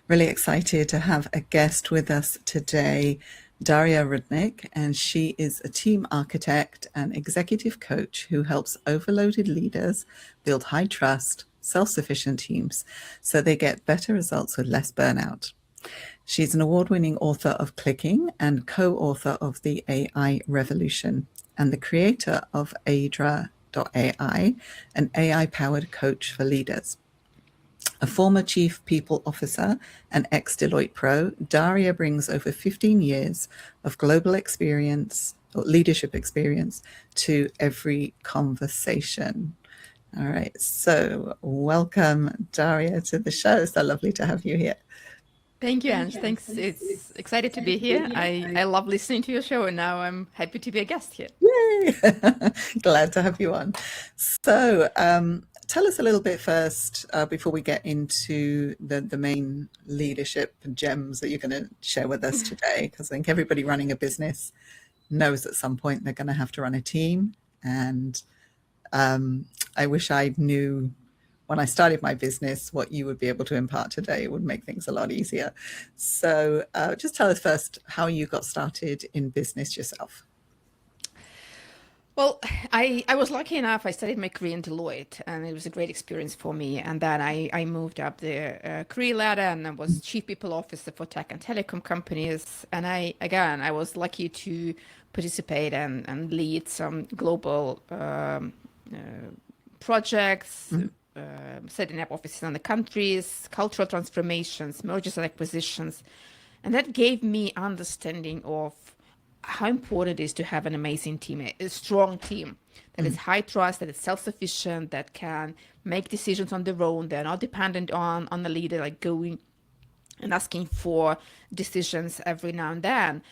Really excited to have a guest with us today, Daria Rudnik, and she is a team architect and executive coach who helps overloaded leaders build high trust, self-sufficient teams so they get better results with less burnout. She's an award-winning author of Clicking and co-author of The AI Revolution and the creator of Adra.ai, an AI-powered coach for leaders. A former chief people officer and ex-Deloitte Pro, Daria brings over 15 years of global experience or leadership experience to every conversation. All right, so welcome, Daria, to the show. So lovely to have you here. Thank you, Ange. Thanks. It's excited to be here. I love listening to your show, and now I'm happy to be a guest here. Yay! Glad to have you on. So tell us a little bit first, before we get into the main leadership gems that you're going to share with us today, because I think everybody running a business knows at some point they're going to have to run a team. And I wish I knew when I started my business what you would be able to impart today. It would make things a lot easier. So just tell us first how you got started in business yourself. Well, I was lucky enough. I studied my career in Deloitte, and it was a great experience for me. And then I moved up the career ladder, and I was chief people officer for tech and telecom companies. And I was lucky to participate and lead some global projects, setting up offices in the countries, cultural transformations, mergers and acquisitions. And that gave me understanding of how important it is to have an amazing team, a strong team that is high trust, that is self-sufficient, that can make decisions on their own. They're not dependent on the leader, like going and asking for decisions every now and then.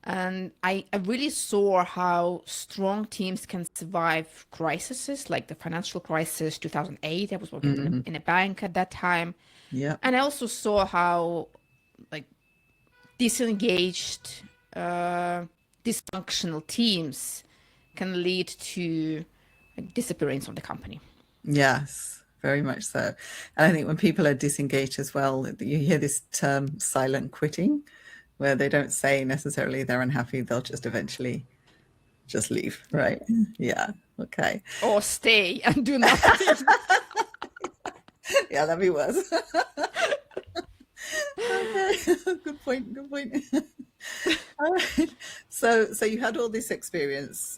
And I really saw how strong teams can survive crises, like the financial crisis 2008. I was working in a bank at that time. Yeah. And I also saw how like disengaged, dysfunctional teams can lead to disappearance of the company. Yes, very much so. And I think when people are disengaged as well, you hear this term silent quitting, where they don't say necessarily they're unhappy, they'll just eventually just leave, right? Yeah, okay. Or stay and do nothing. Yeah, that'd be worse. Okay, good point, good point. All right. So you had all this experience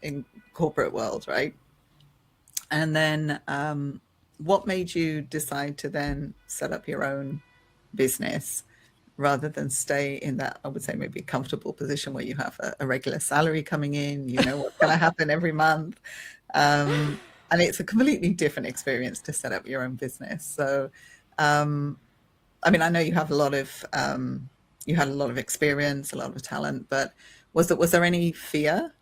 in corporate world, right? And then what made you decide to then set up your own business rather than stay in that, I would say, maybe comfortable position where you have a regular salary coming in, you know what's going to happen every month. And it's a completely different experience to set up your own business. So, I mean, I know you have a lot of, you had a lot of experience, a lot of talent, but was there any fear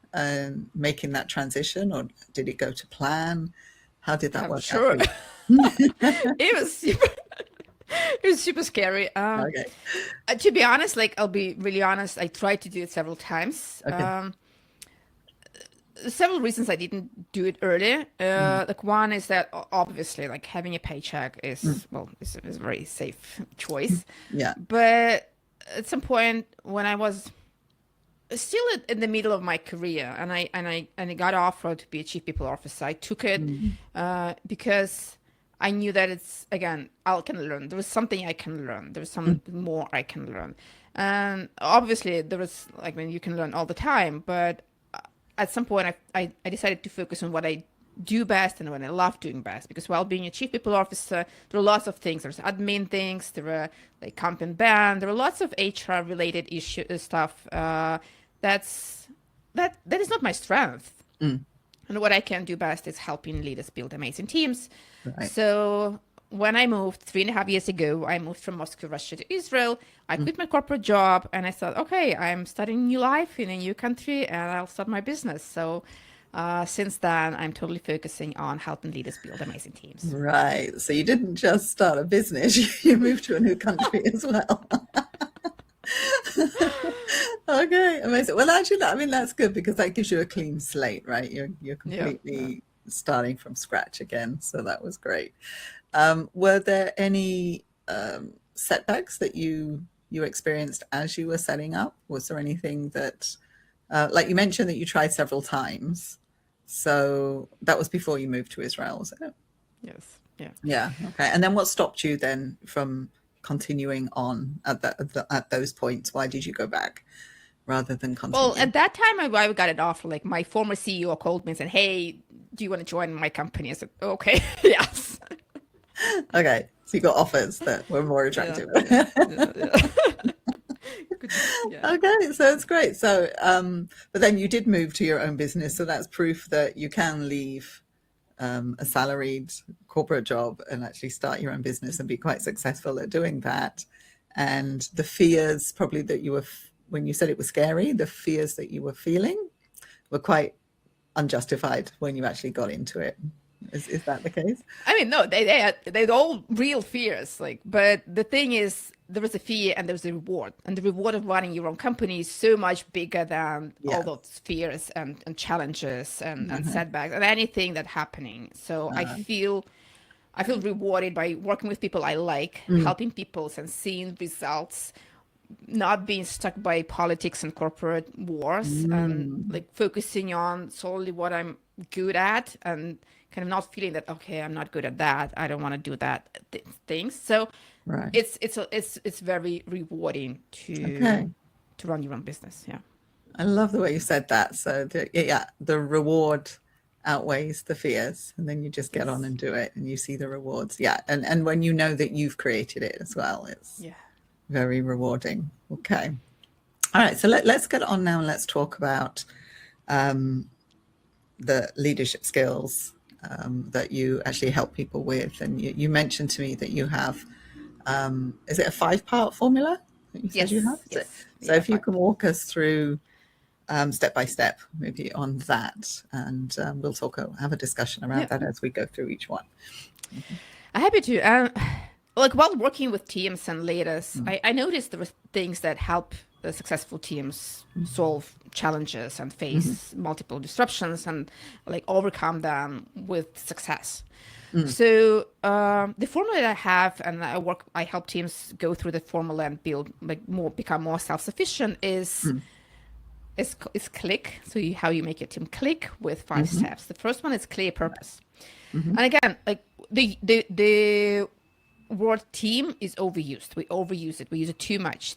making that transition, or did it go to plan? How did that work Sure. out for you? It was super scary. Okay. To be honest, like I'll be really honest, I tried to do it several times. Okay. Several reasons I didn't do it earlier. Like one is that obviously, like having a paycheck is is a very safe choice. Yeah. But at some point when I was still in the middle of my career, and I got offered to be a chief people officer, I took it because I knew that it's, again, I can learn. There was something I can learn. There was something more I can learn. And obviously there was, like, I mean, you can learn all the time, but at some point I decided to focus on what I do best and what I love doing best. Because while being a chief people officer, there are lots of things. There's admin things, there are like comp and ban, there are lots of HR related stuff. That is not my strength. And what I can do best is helping leaders build amazing teams. Right. So when I moved 3.5 years ago, I moved from Moscow, Russia to Israel. I quit my corporate job and I thought, okay, I'm starting a new life in a new country and I'll start my business. So since then, I'm totally focusing on helping leaders build amazing teams. Right. So you didn't just start a business, you moved to a new country as well. Okay, amazing. Well, actually, I mean, that's good because that gives you a clean slate, right? You're completely starting from scratch again. So that was great. Were there any setbacks that you experienced as you were setting up? Was there anything that, like you mentioned that you tried several times, so that was before you moved to Israel, was it? Yes. Yeah. Yeah. Okay. And then what stopped you then from continuing on at those points? Why did you go back rather than Well, continue? at that time, I got it off. Like my former CEO called me and said, "Hey, do you want to join my company?" I said, "Okay, yes." Okay. So you got offers that were more Yeah, attractive. yeah, yeah, yeah. Yeah. Okay, so it's great. So, but then you did move to your own business, so that's proof that you can leave a salaried corporate job and actually start your own business and be quite successful at doing that. And the fears probably that you were, when you said it was scary, the fears that you were feeling were quite unjustified when you actually got into it. Is that the case? I mean, no, they're all real fears. Like, but the thing is, there was a fear and there was a reward, and the reward of running your own company is so much bigger than all Yeah. those fears and challenges and setbacks and anything that happening. So I feel rewarded by working with people I like, helping people and seeing results, not being stuck by politics and corporate wars, and like focusing on solely what I'm good at, and kind of not feeling that, okay, I'm not good at that, I don't want to do that things. So Right. it's very rewarding Okay. to run your own business. Yeah. I love the way you said that. So the reward outweighs the fears, and then you just get on Yes. and do it, and you see the rewards. Yeah, and when you know that you've created it as well, it's Yeah. very rewarding. Okay, all right. So let's get on now and let's talk about the leadership skills that you actually help people with. And you mentioned to me that you have, is it a 5-part formula that you said you have? Yes. Yes. So Yeah. if you Fine. can walk us through step by step, maybe on that, and we'll have a discussion around Yeah. that as we go through each one. I'm happy to. Like while working with teams and leaders, I noticed there were things that help the successful teams solve challenges and face multiple disruptions and like overcome them with success. So the formula that I have, and I help teams go through the formula and build become more self-sufficient is click. So how you make your team click with 5 steps. The first one is clear purpose. And again, like the word team is overused. We overuse it. We use it too much.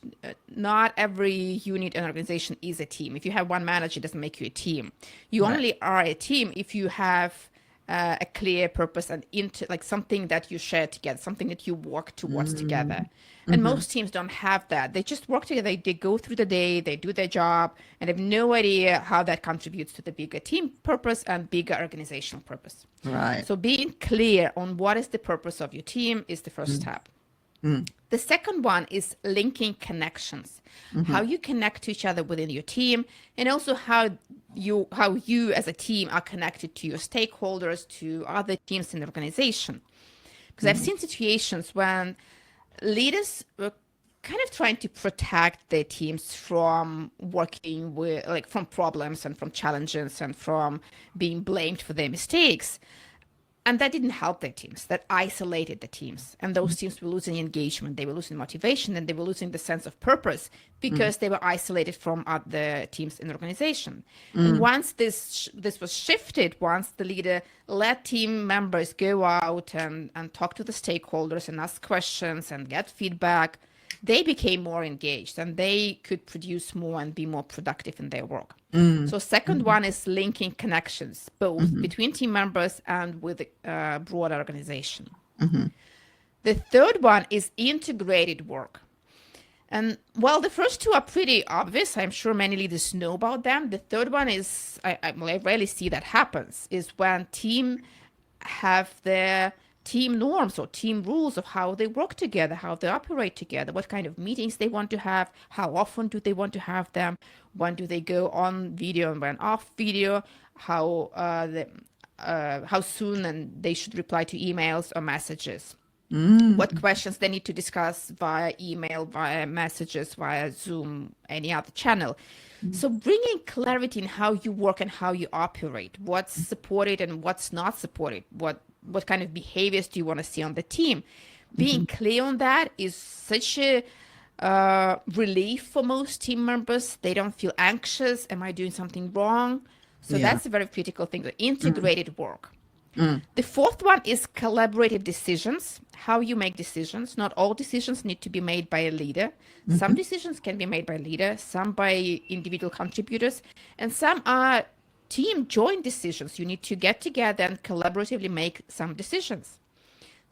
Not every unit and organization is a team. If you have one manager, it doesn't make you a team. You Right. only are a team if you have a clear purpose and like something that you share together, something that you work towards together. And most teams don't have that. They just work together. They go through the day, they do their job, and have no idea how that contributes to the bigger team purpose and bigger organizational purpose. Right. So being clear on what is the purpose of your team is the first step. The second one is linking connections, how you connect to each other within your team, and also how you as a team are connected to your stakeholders, to other teams in the organization. Because I've seen situations when leaders were kind of trying to protect their teams from working with, like, from problems and from challenges and from being blamed for their mistakes. And that didn't help their teams. That isolated the teams. And those teams were losing engagement. They were losing motivation, and they were losing the sense of purpose because they were isolated from other teams in the organization. And once this was shifted, once the leader let team members go out and talk to the stakeholders and ask questions and get feedback, they became more engaged and they could produce more and be more productive in their work. So second one is linking connections, both between team members and with the broader organization. The third one is integrated work. And while the first two are pretty obvious, I'm sure many leaders know about them. The third one is, I rarely see that happens, is when team have their team norms or team rules of how they work together, how they operate together, what kind of meetings they want to have, how often do they want to have them, when do they go on video and when off video, how soon and they should reply to emails or messages. what questions they need to discuss via email, via messages, via Zoom, any other channel. So bringing clarity in how you work and how you operate, what's supported and what's not supported, what kind of behaviors do you want to see on the team. Being clear on that is such a relief for most team members. They don't feel anxious. Am I doing something wrong? So Yeah. that's a very critical thing, the integrated work. The fourth one is collaborative decisions, how you make decisions. Not all decisions need to be made by a leader. Some decisions can be made by a leader, some by individual contributors, and some are team joint decisions. You need to get together and collaboratively make some decisions.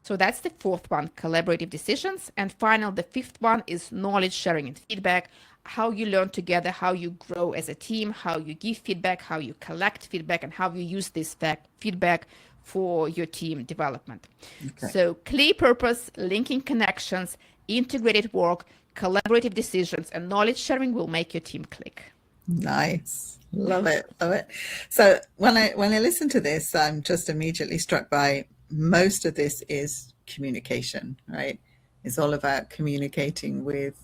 So that's the fourth one, collaborative decisions. And final, the fifth one is knowledge sharing and feedback, how you learn together, how you grow as a team, how you give feedback, how you collect feedback, and how you use this feedback for your team development. Okay. So clear purpose, linking connections, integrated work, collaborative decisions, and knowledge sharing will make your team click. Nice. Love it. Love it. So when I listen to this, I'm just immediately struck by most of this is communication, right? It's all about communicating with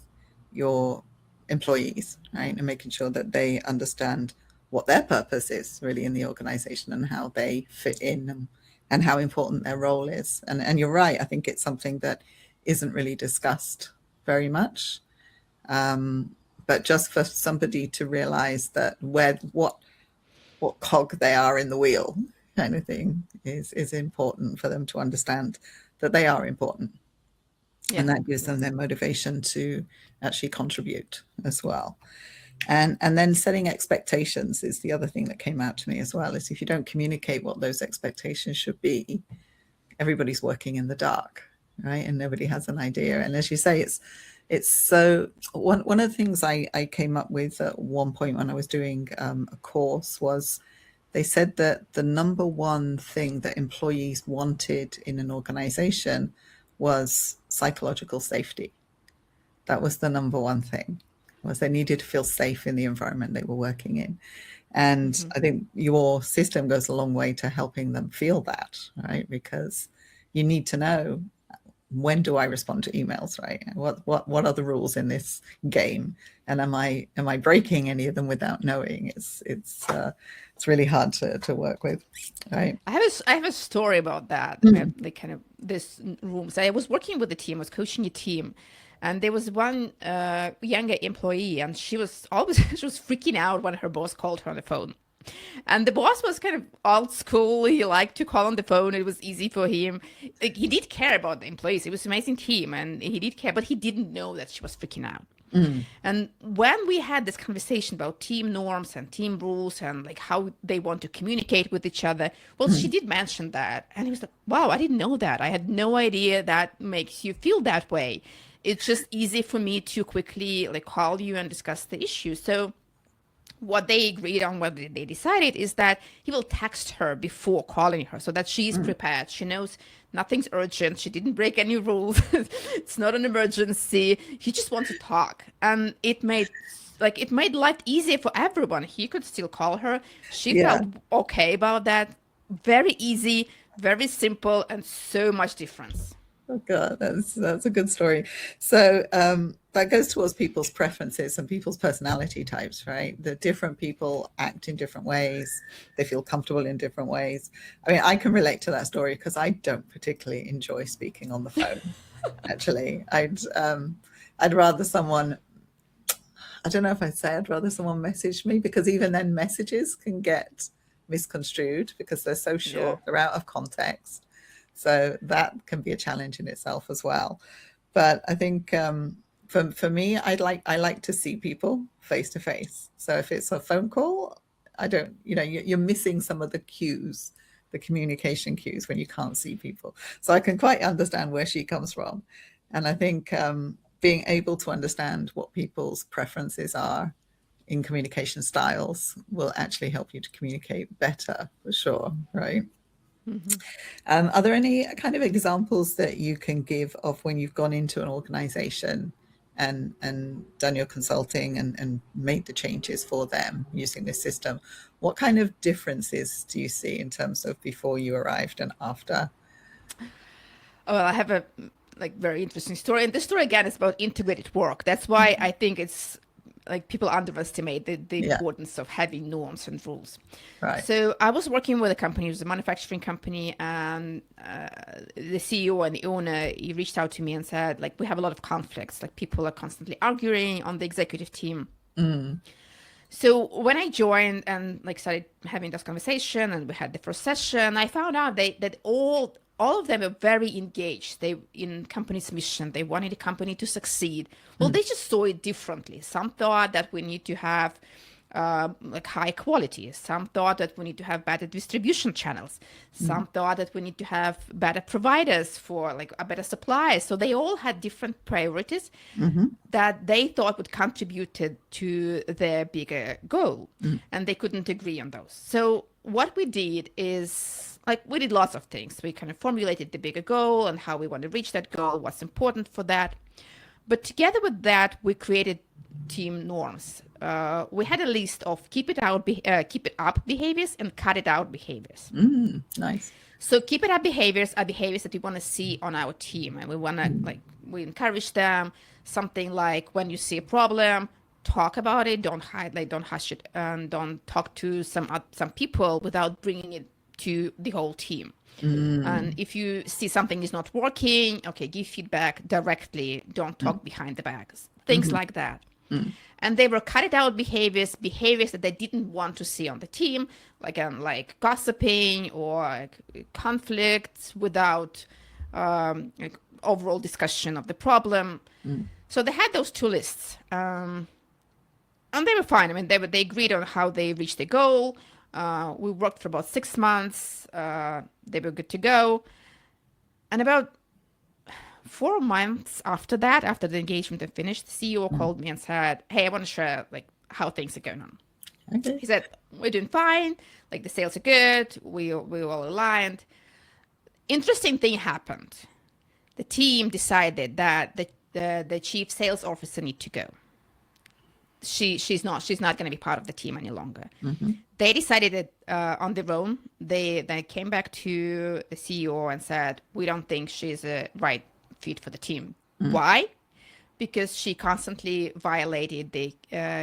your employees, right? And making sure that they understand what their purpose is really in the organization and how they fit in and how important their role is. And you're right. I think it's something that isn't really discussed very much. But just for somebody to realize that what cog they are in the wheel kind of thing is important for them to understand that they are important. Yeah. And that gives them their motivation to actually contribute as well. And then setting expectations is the other thing that came out to me as well, is if you don't communicate what those expectations should be, everybody's working in the dark, right? And nobody has an idea. And as you say, it's so one of the things I came up with at one point when I was doing a course was they said that the number one thing that employees wanted in an organization was psychological safety. That was the number one thing, was they needed to feel safe in the environment they were working in. And I think your system goes a long way to helping them feel that, right? Because you need to know, when do I respond to emails, right? What are the rules in this game? And am I breaking any of them without knowing? It's really hard to work with, right? I have a story about that. Like kind of this room. So I was working with a team, I was coaching a team, and there was one younger employee, and she was freaking out when her boss called her on the phone. And the boss was kind of old school. He liked to call on the phone. It was easy for him. Like, he did care about the employees. It was an amazing team, and he did care, but he didn't know that she was freaking out. And when we had this conversation about team norms and team rules and like how they want to communicate with each other, well, she did mention that. And he was like, wow, I didn't know that. I had no idea that makes you feel that way. It's just easy for me to quickly like call you and discuss the issue. So what they agreed on, what they decided, is that he will text her before calling her so that she's prepared. She knows nothing's urgent. She didn't break any rules. It's not an emergency. He just wants to talk. And it made life easier for everyone. He could still call her. She felt okay about that. Very easy, very simple, and so much difference. Oh God, that's a good story. So that goes towards people's preferences and people's personality types, right? The different people act in different ways. They feel comfortable in different ways. I mean, I can relate to that story because I don't particularly enjoy speaking on the phone. Actually, I'd rather someone, I don't know if I'd say I'd rather someone message me, because even then messages can get misconstrued because they're so short, they're out of context. So that can be a challenge in itself as well. But I think for me, I like to see people face to face. So if it's a phone call, I don't, you're missing some of the cues, the communication cues, when you can't see people. So I can quite understand where she comes from. And I think being able to understand what people's preferences are in communication styles will actually help you to communicate better, for sure, right? Are there any kind of examples that you can give of when you've gone into an organization and done your consulting and made the changes for them using this system? What kind of differences do you see in terms of before you arrived and after? Oh, well, I have a very interesting story, and this story again is about integrated work. That's why I think it's like people underestimate the Yeah. importance of having norms and rules. Right. So I was working with a company, it was a manufacturing company, and the CEO and the owner, he reached out to me and said, like, we have a lot of conflicts, like people are constantly arguing on the executive team. So when I joined and like started having this conversation and we had the first session, I found out that all of them are very engaged. They in company's mission. They wanted the company to succeed. Well, they just saw it differently. Some thought that we need to have like high quality. Some thought that we need to have better distribution channels. Some thought that we need to have better providers for like a better supply. So they all had different priorities that they thought would contribute to their bigger goal, and they couldn't agree on those. So what we did is like we did lots of things. We kind of formulated the bigger goal and how we want to reach that goal, what's important for that. But together with that, we created team norms. We had a list of keep it up behaviors and cut it out behaviors. Nice. So keep it up behaviors are behaviors that we want to see on our team, and we want to we encourage them. Something like when you see a problem, talk about it. Don't hide, don't hush it, and don't talk to some people without bringing it to the whole team. And if you see something is not working, okay, give feedback directly. Don't talk behind the back. Things like that. And they were cut it out behaviors that they didn't want to see on the team, like gossiping or conflicts without like overall discussion of the problem. So they had those two lists, and they were fine. I mean, they agreed on how they reached the goal. We worked for about 6 months. They were good to go. And about 4 months after that, after the engagement had finished, the CEO called me and said, hey, I want to share like how things are going on. Okay. He said, we're doing fine. Like the sales are good. We're all aligned. Interesting thing happened. The team decided that the chief sales officer need to go. She's not going to be part of the team any longer. They decided that on their own. They came back to the CEO and said, we don't think she's a right fit for the team. Why? Because she constantly violated the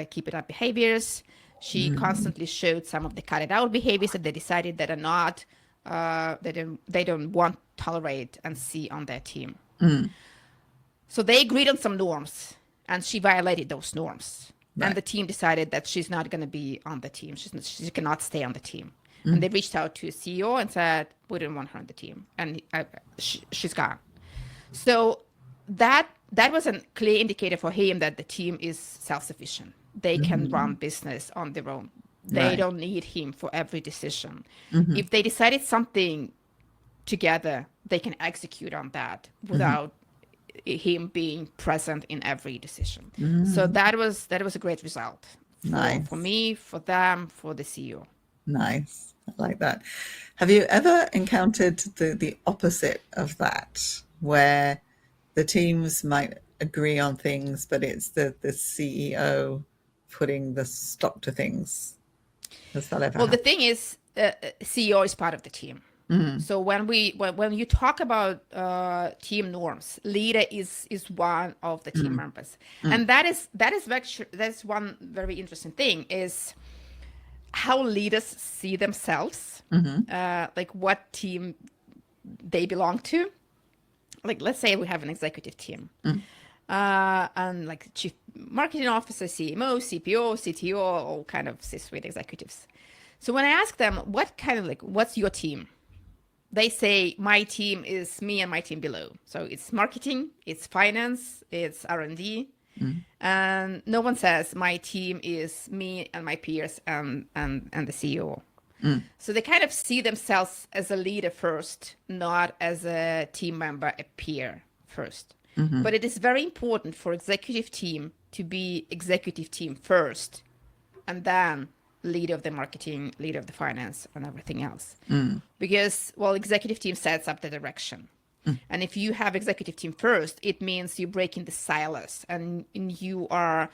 keep it up behaviors. She constantly showed some of the cut it out behaviors that they decided that are not they don't want to tolerate and see on their team. So they agreed on some norms, and she violated those norms. Right. And the team decided that she's not going to be on the team. She cannot stay on the team. And they reached out to the CEO and said, we didn't want her on the team. And she's gone. So that was a clear indicator for him that the team is self-sufficient. They can run business on their own. They don't need him for every decision. If they decided something together, they can execute on that without him being present in every decision. So that was a great result for me, for them, for the CEO. Nice. I like that. Have you ever encountered the opposite of that, where the teams might agree on things, but it's the CEO putting the stop to things? Has that ever happened? The thing is, CEO is part of the team. So when you talk about team norms, leader is one of the team members, and that's one very interesting thing is how leaders see themselves, like what team they belong to. Like let's say we have an executive team, and like chief marketing officer, CMO, CPO, CTO, all kind of C-suite executives. So when I ask them what's your team? They say, my team is me and my team below. So it's marketing, it's finance, it's R&D. And no one says, my team is me and my peers and the CEO. So they kind of see themselves as a leader first, not as a team member, a peer first. But it is very important for executive team to be executive team first, and then leader of the marketing, leader of the finance, and everything else. Because, executive team sets up the direction. And if you have executive team first, it means you're breaking the silos, and you're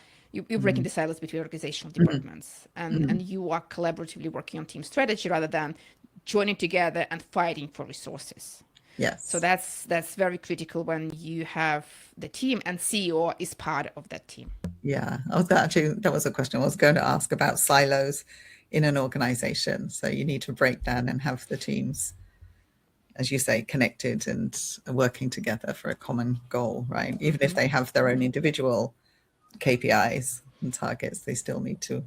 breaking the silos between organizational departments, and you are collaboratively working on team strategy rather than joining together and fighting for resources. Yes. So that's very critical when you have the team, and CEO is part of that team. Yeah, that was a question I was going to ask about silos in an organization. So you need to break down and have the teams, as you say, connected and working together for a common goal, right? Even if they have their own individual KPIs and targets, they still need to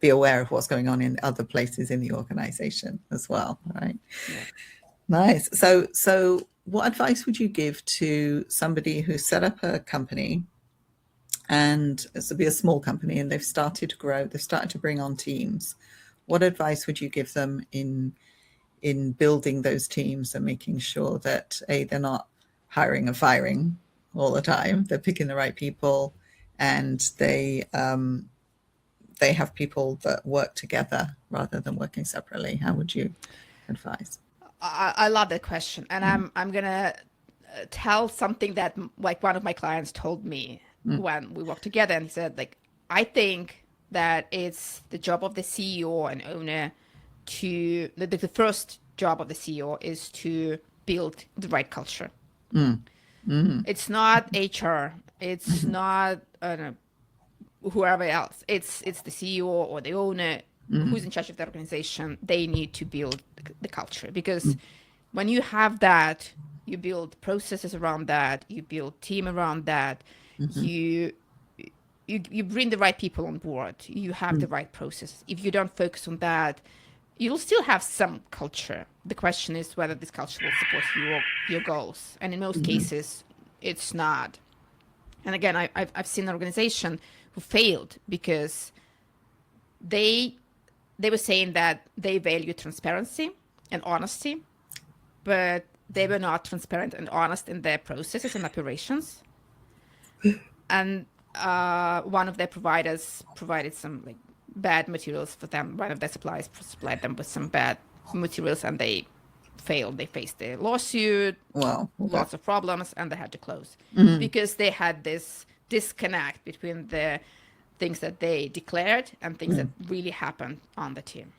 be aware of what's going on in other places in the organization as well, right? Yeah. Nice. So what advice would you give to somebody who set up a company, and this will be a small company, and they've started to grow, they've started to bring on teams? What advice would you give them in building those teams and making sure that they're not hiring and firing all the time, they're picking the right people, and they have people that work together rather than working separately? How would you advise? I love that question, and I'm gonna tell something that like one of my clients told me when we worked together, and he said, like, I think that it's the job of the CEO and owner to the first job of the CEO is to build the right culture. It's not HR, it's not whoever else. It's the CEO or the owner who's in charge of the organization. They need to build the culture, because when you have that, you build processes around that, you build team around that, you bring the right people on board, you have the right process. If you don't focus on that, you'll still have some culture. The question is whether this culture will support your goals, and in most cases, it's not. And again, I've seen an organization who failed because they were saying that they value transparency and honesty, but they were not transparent and honest in their processes and operations. And one of their providers provided some like bad materials for them. One of their suppliers supplied them with some bad materials, and they failed. They faced a lawsuit, Wow. Okay. lots of problems, and they had to close because they had this disconnect between the things that they declared and things that really happened on the team.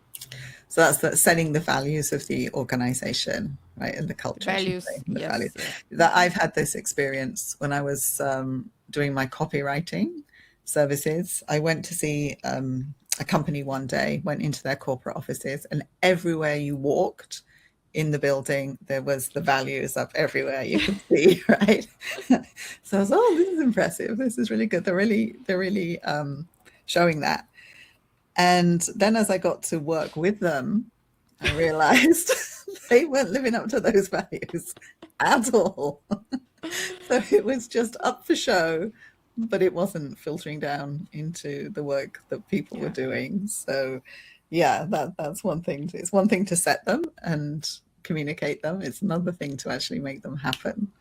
So that's setting the values of the organization, right, and the culture. Values, The yes, values. yeah. That I've had this experience when I was doing my copywriting services. I went to see a company one day, went into their corporate offices, and everywhere you walked in the building, there was the values up everywhere you could see, right? So I was, oh, this is impressive. This is really good. They're really showing that. And then as I got to work with them, I realized they weren't living up to those values at all. So it was just up for show, but it wasn't filtering down into the work that people were doing. So yeah, that's one thing. It's one thing to set them and communicate them. It's another thing to actually make them happen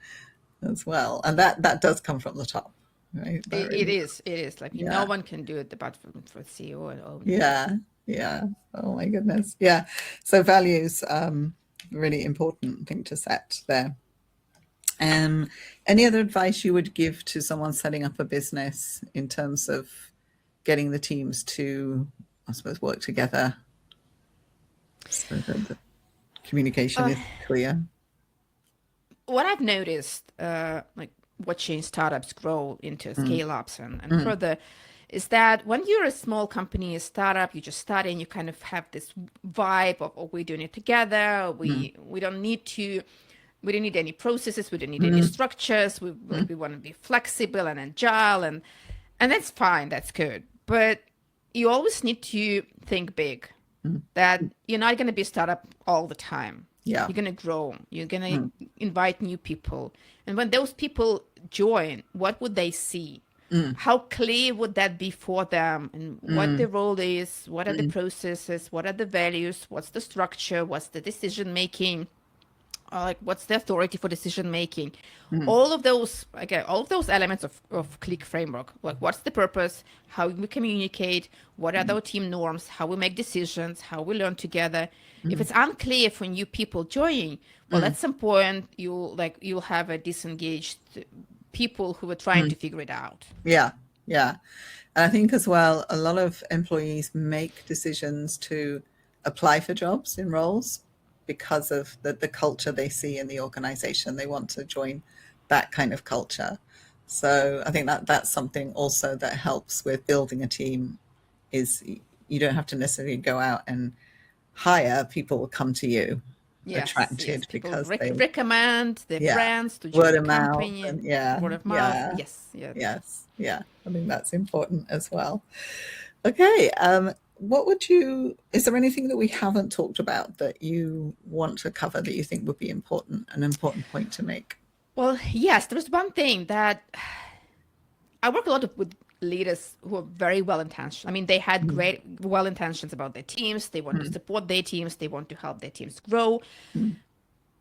as well. And that does come from the top. Right. It is like no one can do it but for CEO and owner. Yeah. Oh my goodness. Yeah. So values, really important thing to set there. Any other advice you would give to someone setting up a business in terms of getting the teams to, I suppose, work together so that the communication is clear? What I've noticed, like watching startups grow into scale-ups and further, is that when you're a small company, a startup, you just start and you kind of have this vibe of, oh, we're doing it together. We don't need any processes. We don't need any structures. We want to be flexible and agile, and that's fine. That's good. But you always need to think big. That you're not going to be a startup all the time. Yeah. You're going to grow. You're going to invite new people. And when those people join, what would they see? How clear would that be for them? And what the role is? What are the processes? What are the values? What's the structure? What's the decision making? Like, what's the authority for decision making? All of those elements of click framework. Like, what's the purpose? How we communicate? What are our team norms? How we make decisions? How we learn together? If it's unclear for new people joining, well, at some point you'll have a disengaged people who are trying to figure it out. Yeah. And I think as well, a lot of employees make decisions to apply for jobs in roles because of the culture they see in the organization. They want to join that kind of culture. So I think that that's something also that helps with building a team, is you don't have to necessarily go out and hire. People will come to you, Yes. attracted People because they, recommend their yeah, friends to join word the of mouth, company, and yeah, word of mouth. yeah, Yes, yeah. yes, yeah. I think that's important as well. Okay, what would you, is there anything that we haven't talked about that you want to cover that you think would be important, an important point to make? Well, yes, there's one thing that I work a lot with leaders who are very well intentioned. I mean, they had Mm, great well intentions about their teams. They want to support their teams. They want to help their teams grow. mm.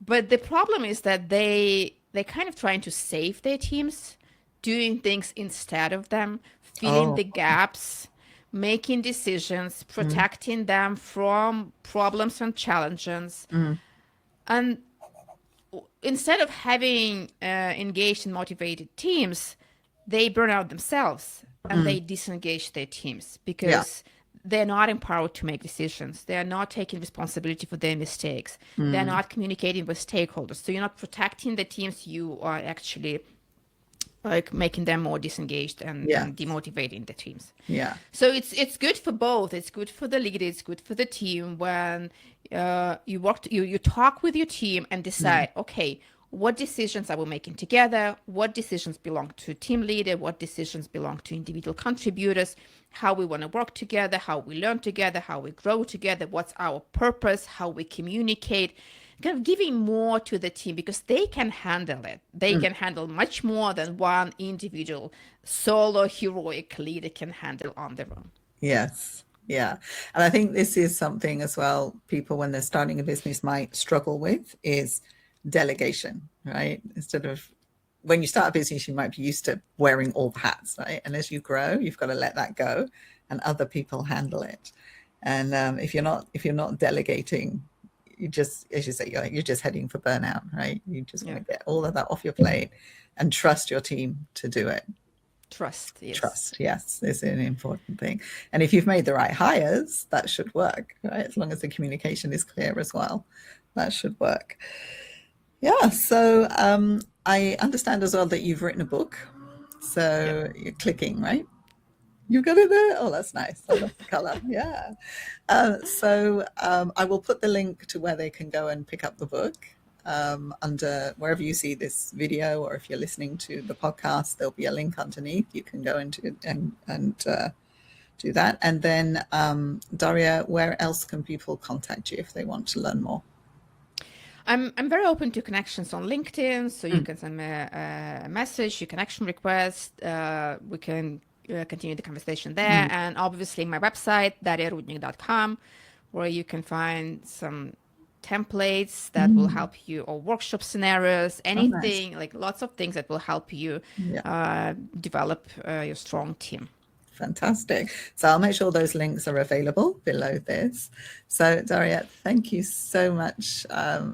But the problem is that they're kind of trying to save their teams, doing things instead of them, filling Oh, the gaps, making decisions, mm, protecting them from problems and challenges. mm, And instead of having engaged and motivated teams, they burn out themselves and mm. they disengage their teams Yeah. because they're not empowered to make decisions. They are not taking responsibility for their mistakes. They're Mm. not communicating with stakeholders. So you're not protecting the teams. You are actually like making them more disengaged Yeah. and demotivating the teams. Yeah. So it's good for both. It's good for the leader. It's good for the team when you talk with your team and Mm. decide, okay, what decisions are we making together? What decisions belong to team leader? What decisions belong to individual contributors? How we want to work together? How we learn together? How we grow together? What's our purpose? How we communicate? Kind of giving more to the team because they can handle it. They Mm. can handle much more than one individual solo heroic leader can handle on their own. Yes. Yeah. And I think this is something as well, people when they're starting a business might struggle with, is delegation, right? Instead of, when you start a business, you might be used to wearing all the hats, right? And as you grow, you've got to let that go and other people handle it. And if you're not delegating, you just, as you say, you're just heading for burnout, right? You just want Yeah. to get all of that off your plate and trust your team to do it. Trust, yes. Trust, yes, is an important thing. And if you've made the right hires, that should work, right? As long as the communication is clear as well, that should work. Yeah. So I understand as well that you've written a book. Yep. So you're clicking, right? You've got it there. Oh, that's nice. I love the color. Yeah. So I will put the link to where they can go and pick up the book under wherever you see this video, or if you're listening to the podcast, there'll be a link underneath. You can go into and do that. And then, Daria, where else can people contact you if they want to learn more? I'm very open to connections on LinkedIn, so you Mm, can send me a message, a connection request. We can continue the conversation there. mm. And obviously my website, dariarudnik.com, where you can find some templates that will Mm. help you, or workshop scenarios, Oh, nice. anything, like lots of things that will help you Yeah. develop your strong team. Fantastic. So I'll make sure those links are available below this. So Daria, thank you so much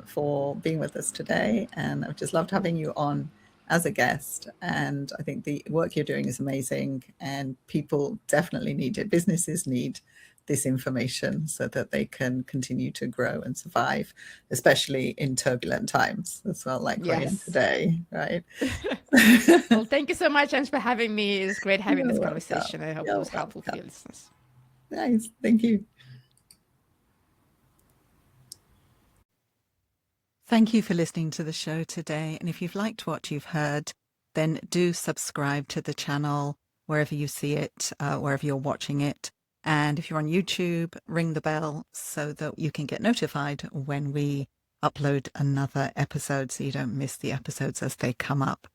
for being with us today. And I've just loved having you on as a guest. And I think the work you're doing is amazing, and people definitely need it. Businesses need this information so that they can continue to grow and survive, especially in turbulent times as well, like we're in Yes. today, right? Well, thank you so much, Ange, for having me. It's great having You're this welcome. conversation. I hope it You're was helpful for welcome. your listeners. Nice. Thank you. Thank you for listening to the show today. And if you've liked what you've heard, then do subscribe to the channel wherever you see it, wherever you're watching it. And if you're on YouTube, ring the bell so that you can get notified when we upload another episode so you don't miss the episodes as they come up.